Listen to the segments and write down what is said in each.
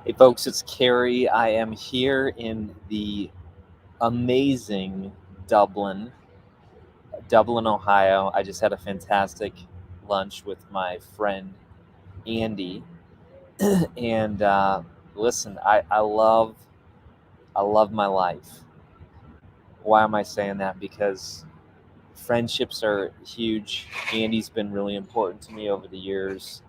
Hey folks, it's Kary. I am here in the amazing Dublin, Ohio. I just had a fantastic lunch with my friend Andy, and listen, I love my life. Why am I saying that? Because friendships are huge. Andy's been really important to me over the years,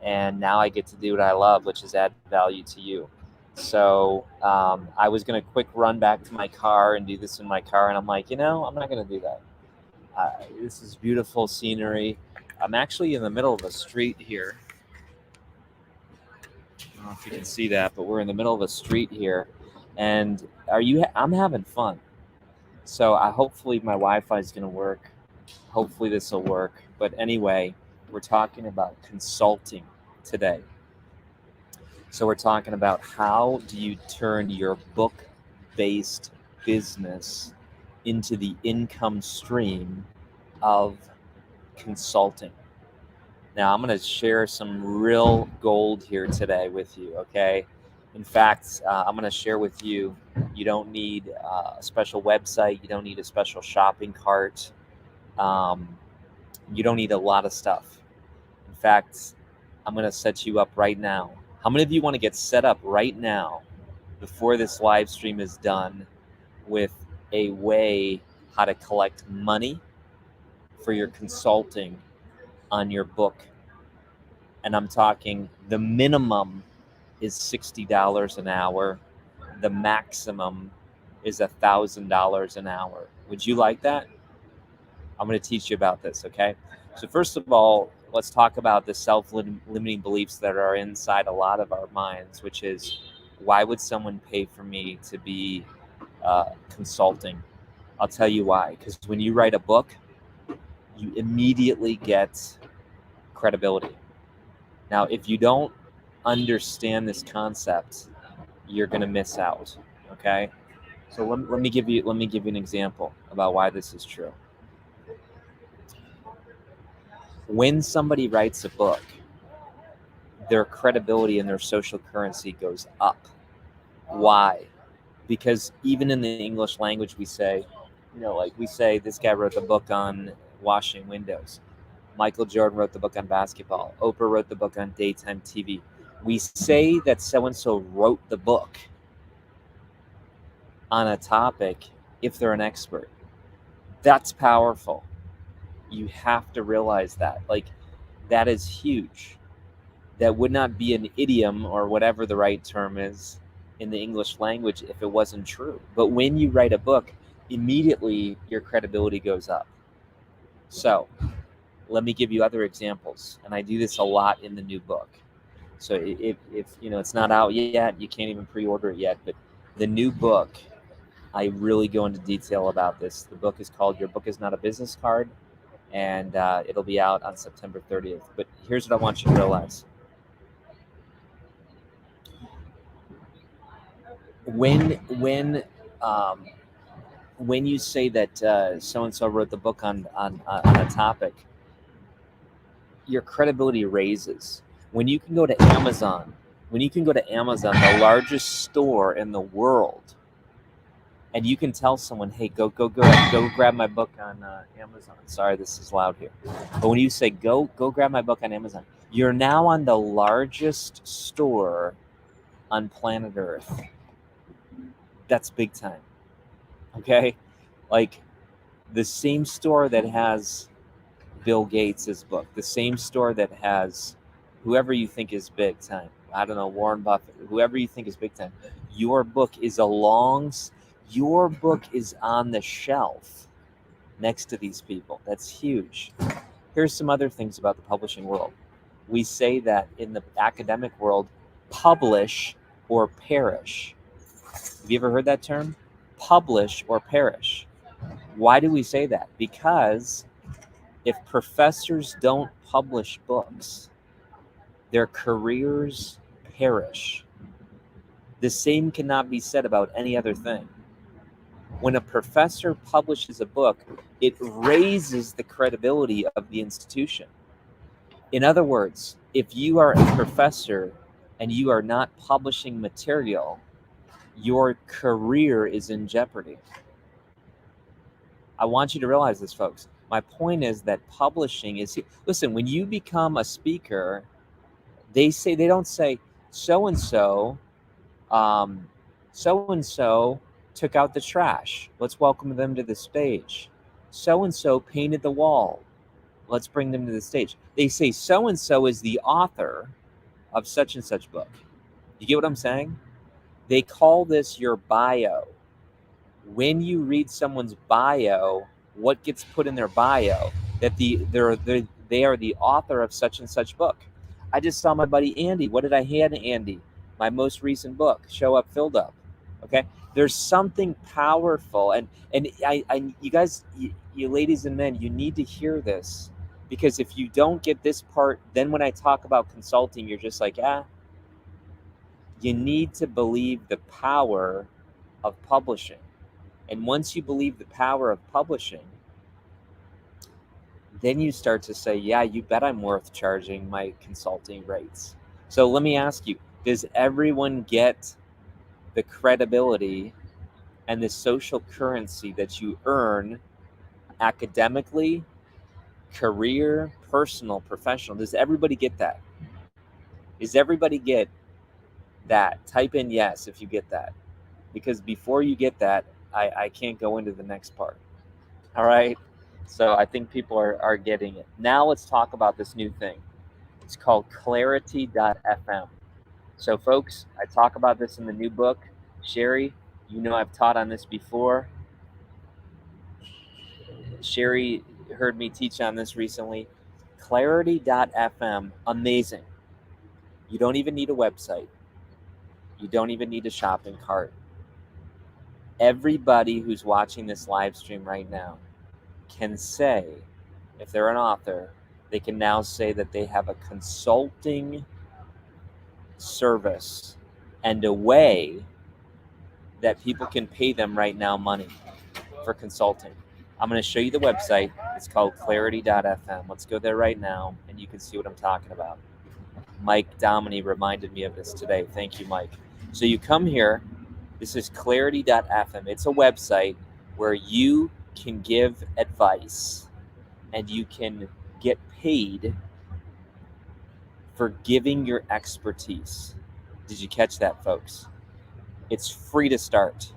and now I get to do what I love, which is add value to you. So I was going to quick run back to my car and do this in my car, and I'm like, I'm not going to do that. This is beautiful scenery. I'm actually in the middle of a street here. I don't know if you can see that, but we're in the middle of a street here, and I'm having fun. So hopefully my Wi-Fi is going to work. Hopefully this will work. But anyway, we're talking about consulting today. So we're talking about how do you turn your book-based business into the income stream of consulting. Now I'm going to share some real gold here today with you, okay? In fact, I'm going to share with you, you don't need a special website, you don't need a special shopping cart, you don't need a lot of stuff. In fact, I'm going to set you up right now. How many of you want to get set up right now before this live stream is done with a way how to collect money for your consulting on your book? And I'm talking the minimum is $60 an hour. The maximum is $1,000 an hour. Would you like that? I'm going to teach you about this, okay? So first of all, let's talk about the self-limiting beliefs that are inside a lot of our minds, which is, why would someone pay for me to be consulting? I'll tell you why. Because when you write a book, you immediately get credibility. Now, if you don't understand this concept, you're going to miss out, okay? So let me give you an example about why this is true. When somebody writes a book, their credibility and their social currency goes up. Why? Because even in the English language, we say, we say this guy wrote the book on washing windows. Michael Jordan wrote the book on basketball. Oprah wrote the book on daytime TV. We say that so-and-so wrote the book on a topic if they're an expert. That's powerful. You have to realize that. That is huge. That would not be an idiom or whatever the right term is in the English language if it wasn't true. But when you write a book, immediately your credibility goes up. So let me give you other examples. And I do this a lot in the new book. So if it's not out yet, you can't even pre-order it yet. But the new book, I really go into detail about this. The book is called Your Book Is Not a Business Card. And it'll be out on September 30th. But here's what I want you to realize. When you say that so-and-so wrote the book on a topic, your credibility raises. When you can go to Amazon, the largest store in the world, and you can tell someone, hey, go grab my book on Amazon. Sorry, this is loud here. But when you say, go grab my book on Amazon, you're now on the largest store on planet Earth. That's big time. Okay? Like the same store that has Bill Gates' book, the same store that has whoever you think is big time. I don't know, Warren Buffett, whoever you think is big time. Your book is on the shelf next to these people. That's huge. Here's some other things about the publishing world. We say that in the academic world, publish or perish. Have you ever heard that term? Publish or perish. Why do we say that? Because if professors don't publish books, their careers perish. The same cannot be said about any other thing. When a professor publishes a book, it raises the credibility of the institution. In other words, if you are a professor and you are not publishing material, your career is in jeopardy. I want you to realize this, folks. My point is that publishing is, listen, when you become a speaker, they don't say so and so so and so took out the trash. Let's welcome them to the stage. So and so painted the wall. Let's bring them to the stage. They say so and so is the author of such and such book. You get what I'm saying? They call this your bio. When you read someone's bio, what gets put in their bio? That they are the author of such and such book. I just saw my buddy Andy. What did I hand Andy? My most recent book, Show Up, Filled Up. Okay, there's something powerful, and you guys, you ladies and men, you need to hear this, because if you don't get this part, then when I talk about consulting, you're just like, you need to believe the power of publishing. And once you believe the power of publishing, then you start to say, yeah, you bet I'm worth charging my consulting rates. So let me ask you, does everyone get the credibility and the social currency that you earn academically, career, personal, professional? Does everybody get that? Does everybody get that? Type in yes if you get that. Because before you get that, I can't go into the next part. All right? So I think people are getting it. Now let's talk about this new thing. It's called clarity.fm. So folks, I talk about this in the new book. Sherry, you know I've taught on this before. Sherry heard me teach on this recently. Clarity.fm, amazing. You don't even need a website. You don't even need a shopping cart. Everybody who's watching this live stream right now can say, if they're an author, they can now say that they have a consulting service and a way that people can pay them right now money for consulting. I'm going to show you the website. It's called clarity.fm. Let's go there right now, and you can see what I'm talking about. Mike Dominy reminded me of this today. Thank you, Mike. So you come here. This is clarity.fm. It's a website where you can give advice and you can get paid for giving your expertise. Did you catch that, folks? It's free to start.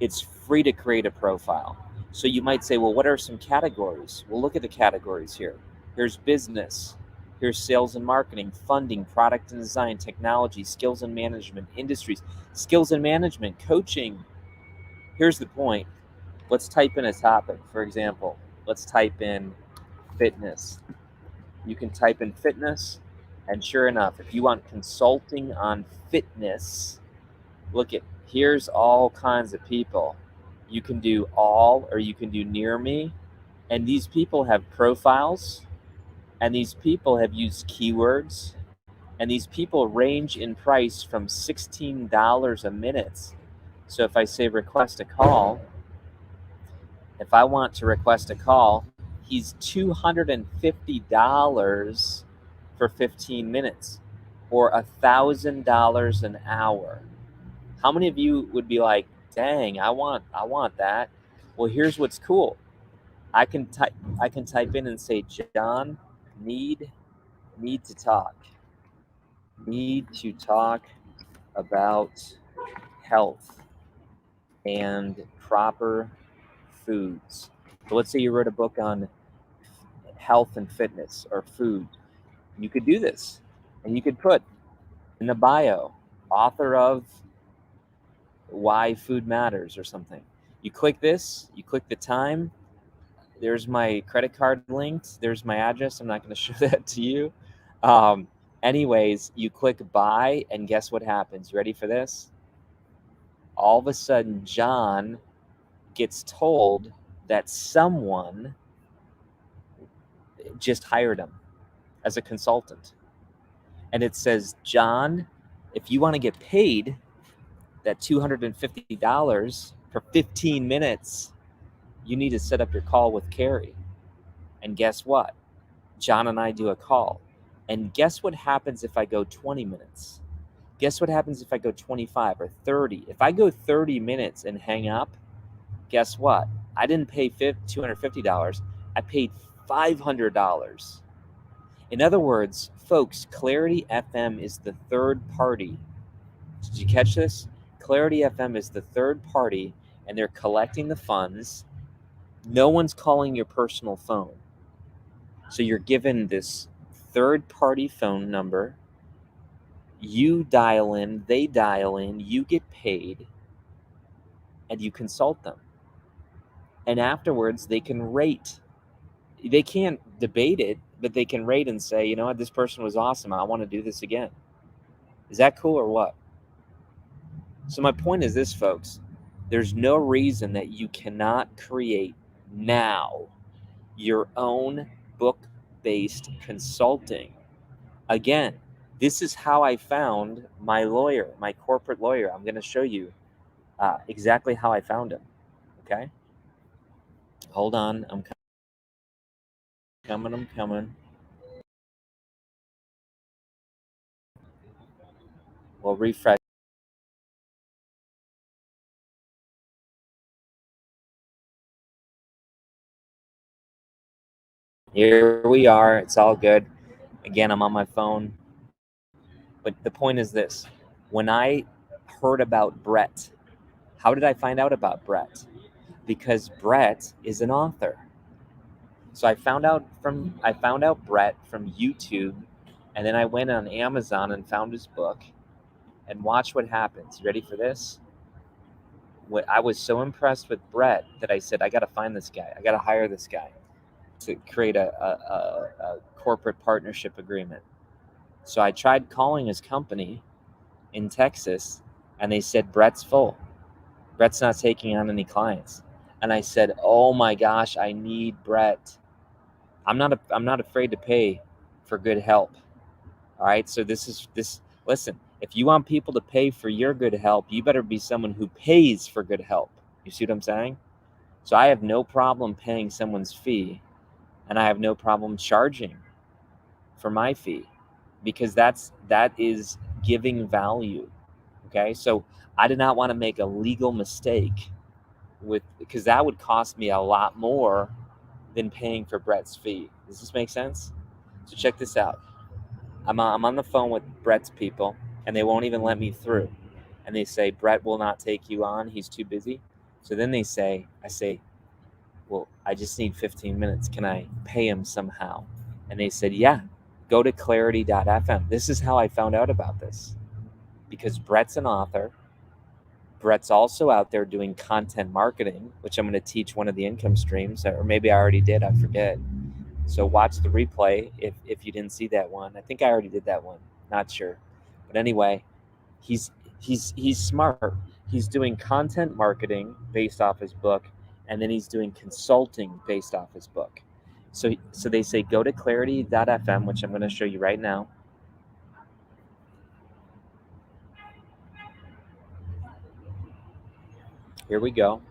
It's free to create a profile. So you might say, well, what are some categories? Well, look at the categories here. Here's business. Here's sales and marketing, funding, product and design, technology, skills and management, industries, skills and management, coaching. Here's the point. Let's type in a topic. For example, let's type in fitness. You can type in fitness, and sure enough, if you want consulting on fitness, look at, here's all kinds of people. You can do all, or you can do near me, and these people have profiles, and these people have used keywords, and these people range in price from $16 a minute. So if I say request a call, if I want to request a call, he's $250 for 15 minutes or $1,000 an hour. How many of you would be like, dang, I want that? Well, here's what's cool. I can type in and say, John, need to talk. Need to talk about health and proper foods. So let's say you wrote a book on health and fitness or food. You could do this, and you could put in the bio, author of Why Food Matters or something. You click this, you click the time. There's my credit card linked. There's my address. I'm not going to show that to you. Anyways, you click buy, and guess what happens? You ready for this? All of a sudden, John gets told that someone just hired him as a consultant. And it says, John, if you want to get paid that $250 for 15 minutes, you need to set up your call with Kary. And guess what? John and I do a call. And guess what happens if I go 20 minutes? Guess what happens if I go 25 or 30? If I go 30 minutes and hang up, guess what? I didn't pay $250. I paid $500. In other words, folks, Clarity FM is the third party. Did you catch this? Clarity FM is the third party, and they're collecting the funds. No one's calling your personal phone. So you're given this third party phone number. You dial in, they dial in, you get paid, and you consult them. And afterwards, they can rate. They can't debate it, but they can rate and say, you know what, this person was awesome. I want to do this again. Is that cool or what? So my point is this, folks. There's no reason that you cannot create now your own book-based consulting. Again, this is how I found my lawyer, my corporate lawyer. I'm going to show you exactly how I found him. Okay? Hold on. I'm coming. We'll refresh. Here we are. It's all good. Again, I'm on my phone. But the point is this. When I heard about Brett, how did I find out about Brett? Because Brett is an author. So I found out Brett from YouTube, and then I went on Amazon and found his book, and watch what happens. You ready for this? I was so impressed with Brett that I said, I got to find this guy. I got to hire this guy to create a corporate partnership agreement. So I tried calling his company in Texas, and they said, Brett's full. Brett's not taking on any clients. And I said, oh my gosh, I need Brett. I'm not afraid to pay for good help. All right. So listen, if you want people to pay for your good help, you better be someone who pays for good help. You see what I'm saying? So I have no problem paying someone's fee, and I have no problem charging for my fee, because that is giving value. Okay. So I did not want to make a legal mistake because that would cost me a lot more than paying for Brett's fee. Does this make sense? So check this out. I'm on the phone with Brett's people, and they won't even let me through. And they say, Brett will not take you on. He's too busy. So then I say, well, I just need 15 minutes. Can I pay him somehow? And they said, yeah, go to clarity.fm. This is how I found out about this, because Brett's an author. Brett's also out there doing content marketing, which I'm going to teach one of the income streams, or maybe I already did. I forget. So watch the replay if you didn't see that one. I think I already did that one. Not sure. But anyway, he's smart. He's doing content marketing based off his book, and then he's doing consulting based off his book. So they say go to clarity.fm, which I'm going to show you right now. Here we go.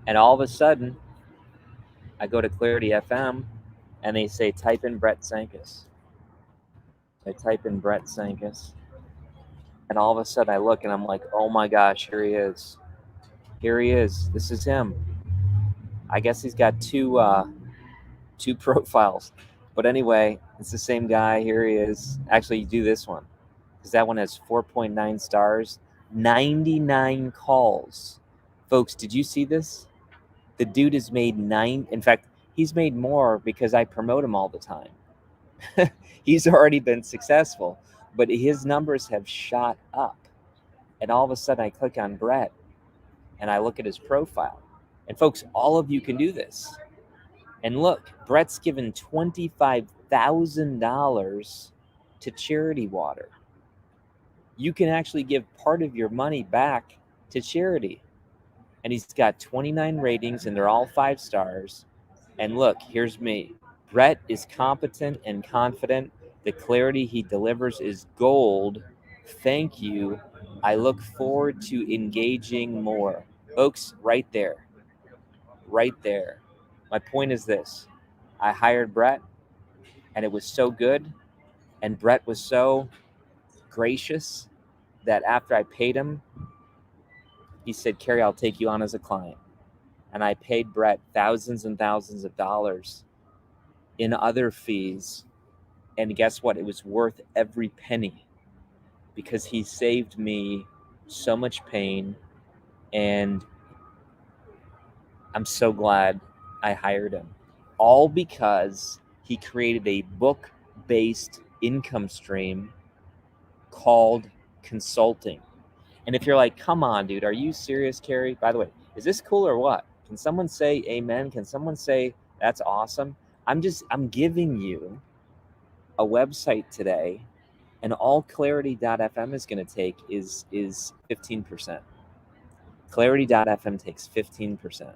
And all of a sudden, I go to Clarity FM, and they say type in Brett Sankis. I type in Brett Sankis, and all of a sudden I look and I'm like, oh my gosh, here he is. Here he is. This is him. I guess he's got two profiles. But anyway, it's the same guy. Here he is. Actually, you do this one, because that one has 4.9 stars, 99 calls. Folks, did you see this? The dude has made in fact, he's made more because I promote him all the time. He's already been successful, but his numbers have shot up. And all of a sudden I click on Brett and I look at his profile. And folks, all of you can do this. And look, Brett's given $25,000 to charity water. You can actually give part of your money back to charity. And he's got 29 ratings, and they're all 5 stars. And look, here's me. Brett is competent and confident. The clarity he delivers is gold. Thank you. I look forward to engaging more. Folks, right there. Right there. My point is this. I hired Brett, and it was so good And Brett was so gracious that after I paid him, he said, Kary, I'll take you on as a client. And I paid Brett thousands and thousands of dollars in other fees. And guess what? It was worth every penny, because he saved me so much pain. And I'm so glad I hired him. All because he created a book-based income stream called consulting. And if you're like, come on, dude, are you serious, Kary? By the way, is this cool or what? Can someone say amen? Can someone say that's awesome? I'm giving you a website today, and all Clarity.fm is going to take is 15%. Clarity.fm takes 15%.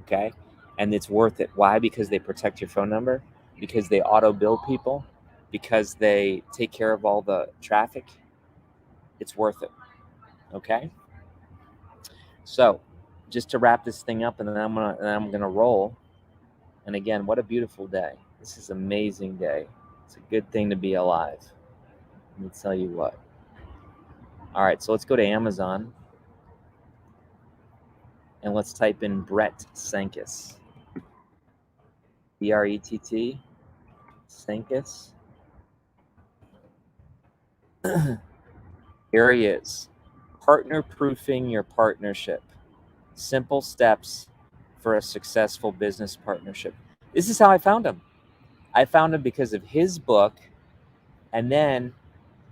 Okay? And it's worth it. Why? Because they protect your phone number, because they auto bill people, because they take care of all the traffic. It's worth it. Okay? So, just to wrap this thing up, and then I'm gonna roll. And again, what a beautiful day. This is an amazing day. It's a good thing to be alive. Let me tell you what. All right, so let's go to Amazon and let's type in Brett Sankis. B-R-E-T-T, Sankis. Here he is. Partner proofing your partnership. Simple steps for a successful business partnership. This is how I found him. I found him because of his book. And then,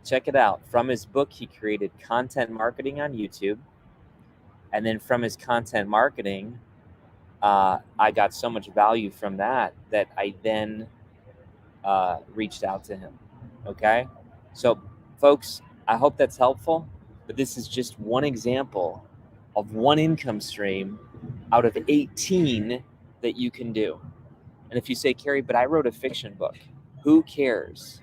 check it out. From his book, he created content marketing on YouTube. And then from his content marketing, I got so much value from that I then reached out to him. Okay? So, folks, I hope that's helpful. But this is just one example of one income stream out of 18 that you can do. And if you say, Kary, but I wrote a fiction book, who cares?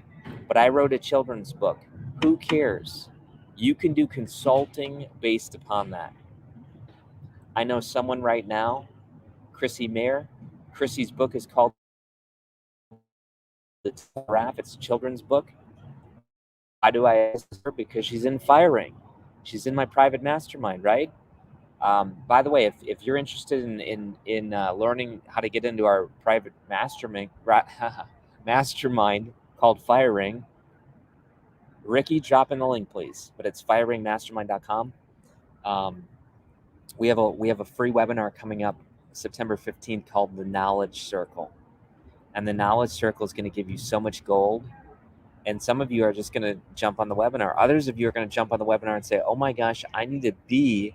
But I wrote a children's book, who cares? You can do consulting based upon that. I know someone right now, Chrissy Mayer. Chrissy's book is called The Graph. It's a children's book. Why do I ask her? Because she's in firing. She's in my private mastermind, right? By the way, if you're interested in learning how to get into our private mastermind called Firing, Ricky, drop in the link, please. But it's firingmastermind.com. We have a free webinar coming up September 15th called The Knowledge Circle. And the Knowledge Circle is going to give you so much gold. And some of you are just going to jump on the webinar. Others of you are going to jump on the webinar and say, oh my gosh, I need to be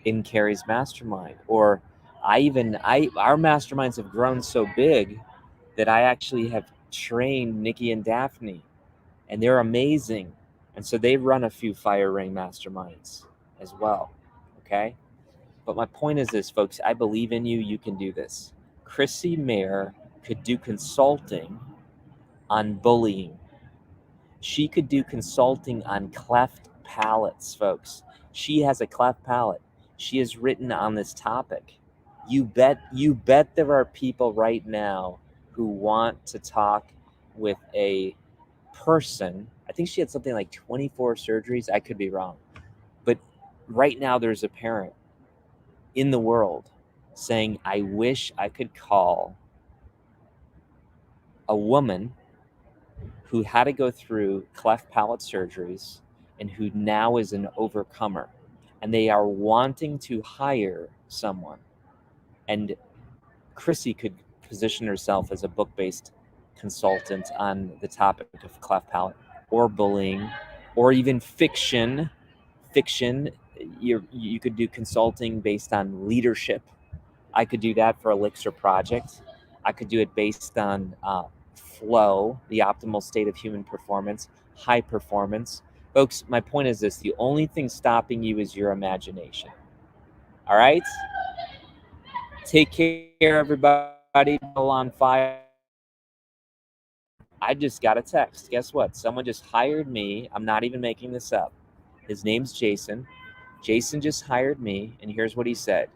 in Kary's mastermind. Or our masterminds have grown so big that I actually have trained Nikki and Daphne, and they're amazing. And so they run a few Fire Ring masterminds as well. Okay. But my point is this, folks, I believe in you. You can do this. Chrissy Mayer could do consulting on bullying. She could do consulting on cleft palates, folks. She has a cleft palate. She has written on this topic. You bet there are people right now who want to talk with a person. I think she had something like 24 surgeries. I could be wrong. But right now there's a parent in the world saying, I wish I could call a woman who had to go through cleft palate surgeries and who now is an overcomer. And they are wanting to hire someone. And Chrissy could position herself as a book-based consultant on the topic of cleft palate or bullying or even fiction. You could do consulting based on leadership. I could do that for Elixir Project. I could do it based on flow, the optimal state of human performance, high performance. Folks, my point is this: the only thing stopping you is your imagination. All right? Take care, everybody. Go on fire. I just got a text. Guess what? Someone just hired me. I'm not even making this up. His name's Jason. Jason just hired me, and here's what he said.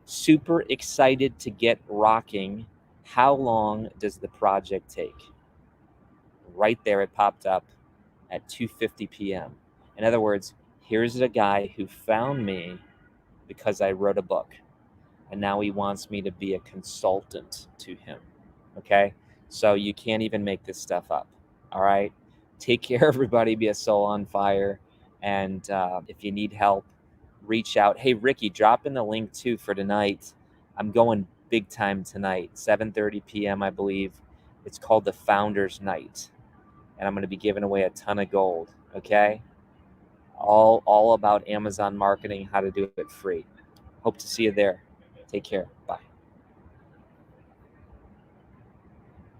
Super excited to get rocking. How long does the project take? right there. It popped up at 2:50 p.m. In other words, here's a guy who found me because I wrote a book, and now he wants me to be a consultant to him. Okay? So you can't even make this stuff up. All right? Take care, everybody. Be a soul on fire. And if you need help, reach out. Hey, Ricky, drop in the link too for tonight. I'm going big time tonight, 7:30 p.m., I believe. It's called the Founders Night, and I'm going to be giving away a ton of gold. Okay? All about Amazon marketing, how to do it free. Hope to see you there. Take care. Bye.